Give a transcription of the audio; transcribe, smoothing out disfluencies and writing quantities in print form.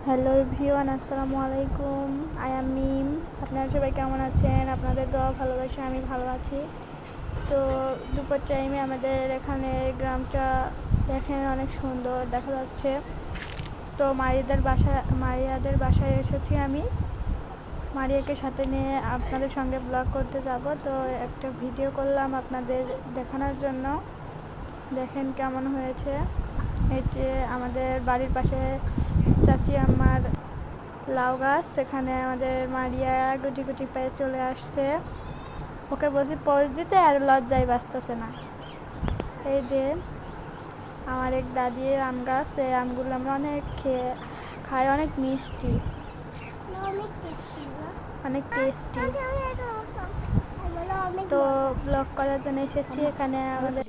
Hello everyone, আসসালামু আলাইকুম। I am মিম। আপনারা সবাই কেমন আছেন? আপনাদের দোয়া ভালোবাসা আমি ভালো আছি। তো দুপুর টাইমে আমাদের এখানে গ্রামটা দেখেন অনেক সুন্দর দেখা যাচ্ছে। তো মারিয়াদের বাসায় এসেছি আমি। মারিয়াকে সাথে নিয়ে আপনাদের সঙ্গে ব্লগ করতে যাব। তো একটা ভিডিও করলাম আপনাদের দেখানোর জন্য। দেখেন কেমন হয়েছে। এই যে আমাদের বাড়ির পাশে চাচি আমার লাউ গাছ, সেখানে আমাদের মারিয়া গুটি গুটি পায়ে চলে আসছে। ওকে বলছি পোজ দিতে, আর লজ্জায় বাঁচতেছে না। এই যে আমার এক দাদির আম গাছ, এই আমগুলো আমরা অনেক খাই, অনেক মিষ্টি, অনেক টেস্টি। তো ব্লগ করার জন্য এসেছি এখানে আমাদের